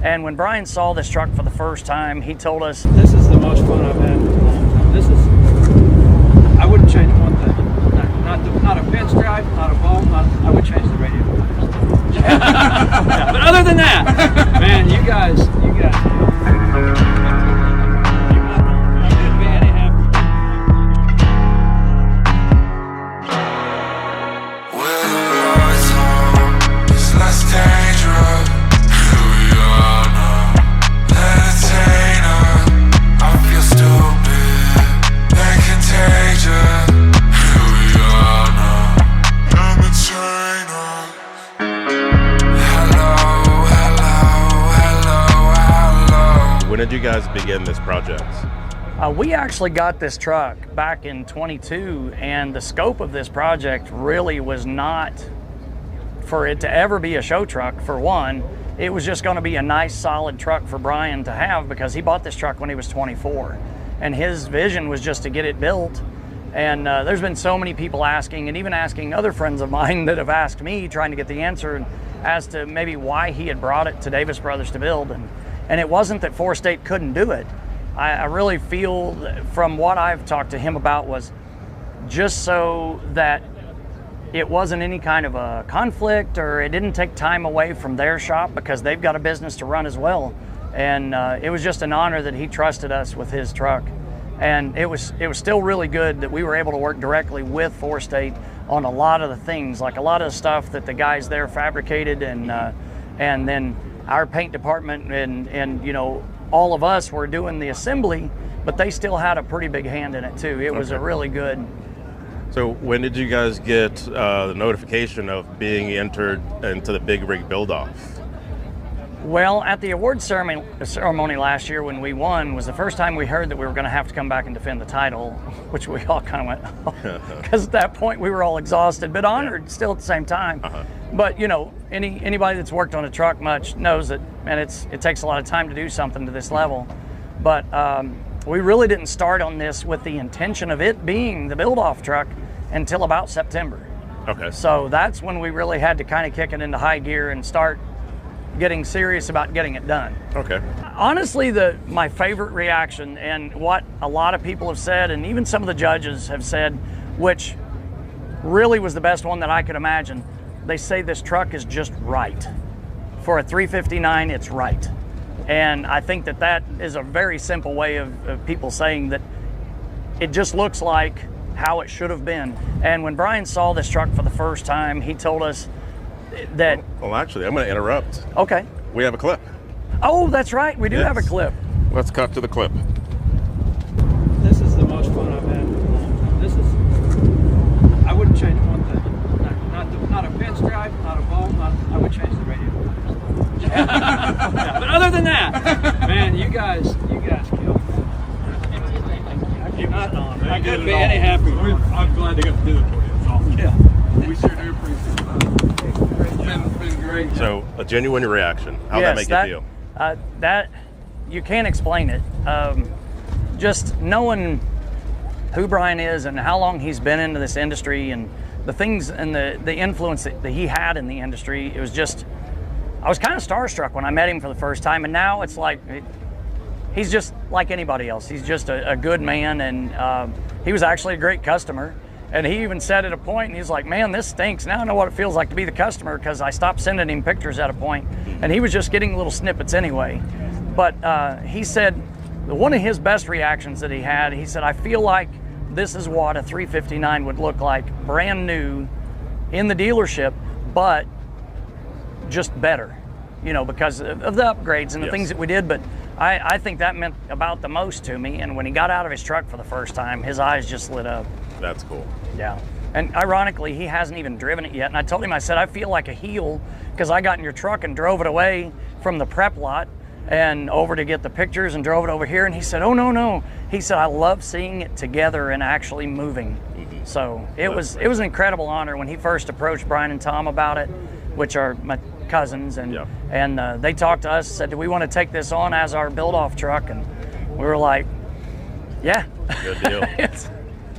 And when Bryan saw this truck for the first time, he told us, "This is the most fun I've had in a long time. This is, I wouldn't change one thing. Not a pinstripe, not a ball, I would change the radio." Yeah, but other than that, man, you guys. You couldn't be any happier. When did you guys begin this project? We actually got this truck back in 22, and the scope of this project really was not for it to ever be a show truck, for one. It was just going to be a nice solid truck for Bryan to have, because he bought this truck when he was 24, and his vision was just to get it built. And there's been so many people asking, and even asking other friends of mine that have asked me, trying to get the answer as to maybe why he had brought it to Davis Brothers to build. And it wasn't that Four State couldn't do it. I really feel, from what I've talked to him about, was just so that it wasn't any kind of a conflict, or it didn't take time away from their shop, because they've got a business to run as well. And it was just an honor that he trusted us with his truck. And it was still really good that we were able to work directly with Four State on a lot of the things, like a lot of the stuff that the guys there fabricated, and then our paint department and you know, all of us were doing the assembly, but they still had a pretty big hand in it too. It was a really good. So when did you guys get the notification of being entered into the Big Rig Build-Off? Well, at the award ceremony last year when we won was the first time we heard that we were going to have to come back and defend the title, which we all kind of went, because at that point we were all exhausted, but honored still at the same time. But you know, anybody that's worked on a truck much knows that, man, it takes a lot of time to do something to this level. But we really didn't start on this with the intention of it being the build-off truck until about September. Okay. So that's when we really had to kind of kick it into high gear and start getting serious about getting it done. Okay. Honestly, my favorite reaction, and what a lot of people have said, and even some of the judges have said, which really was the best one that I could imagine, they say this truck is just right. For a 359, it's right. And I think that is a very simple way of people saying that it just looks like how it should have been. And when Bryan saw this truck for the first time, he told us that... Well, actually, I'm going to interrupt. Okay. We have a clip. Oh, that's right. We do have a clip. Let's cut to the clip. This is the most fun I've had in a long time. This is, I wouldn't change one thing. Not a pinstripe, not a ball, I would change the radio. Yeah, but other than that, man, you guys killed it. I couldn't be any happier. I'm glad they got to do it for you. It's awesome. Yeah. We sure do appreciate it. It's been great. So, a genuine reaction. How'd that make you feel? That, you can't explain it. Just knowing who Bryan is and how long he's been into this industry, and the things and the influence that he had in the industry, it was just, I was kind of starstruck when I met him for the first time, and now it's like, he's just like anybody else. He's just a good man, and he was actually a great customer. And he even said at a point, and he's like, man, this stinks. Now I know what it feels like to be the customer, because I stopped sending him pictures at a point, and he was just getting little snippets anyway. But he said one of his best reactions that he said, I feel like this is what a 359 would look like, brand new in the dealership, but just better, you know, because of the upgrades and the things that we did. But I think that meant about the most to me. And when he got out of his truck for the first time, his eyes just lit up. That's cool. Yeah. And ironically, he hasn't even driven it yet. And I told him, I said, I feel like a heel, because I got in your truck and drove it away from the prep lot and over to get the pictures and drove it over here. And he said, oh, no. He said, I love seeing it together and actually moving. So it was an incredible honor when he first approached Bryan and Tom about it, which are my cousins. And they talked to us, said, do we want to take this on as our build-off truck? And we were like, yeah. Good deal.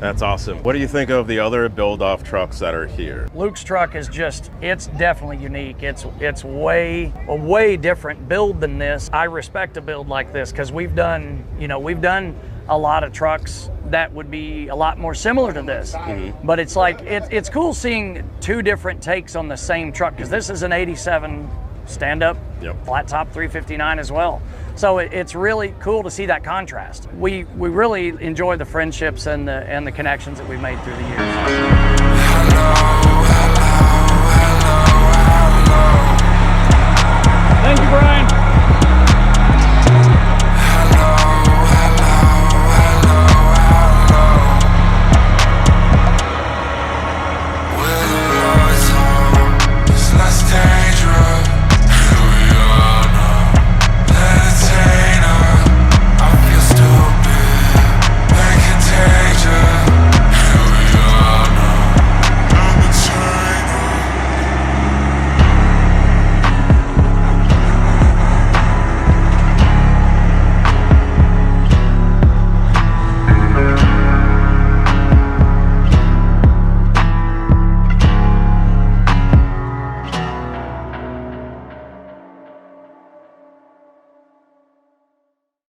That's awesome. What do you think of the other build-off trucks that are here? Luke's truck is just, it's definitely unique. It's a way different build than this. I respect a build like this because we've done a lot of trucks that would be a lot more similar to this. But it's like, it's cool seeing two different takes on the same truck, because this is an 87 stand-up, flat top 359 as well. So it's really cool to see that contrast. We really enjoy the friendships and the connections that we've made through the years.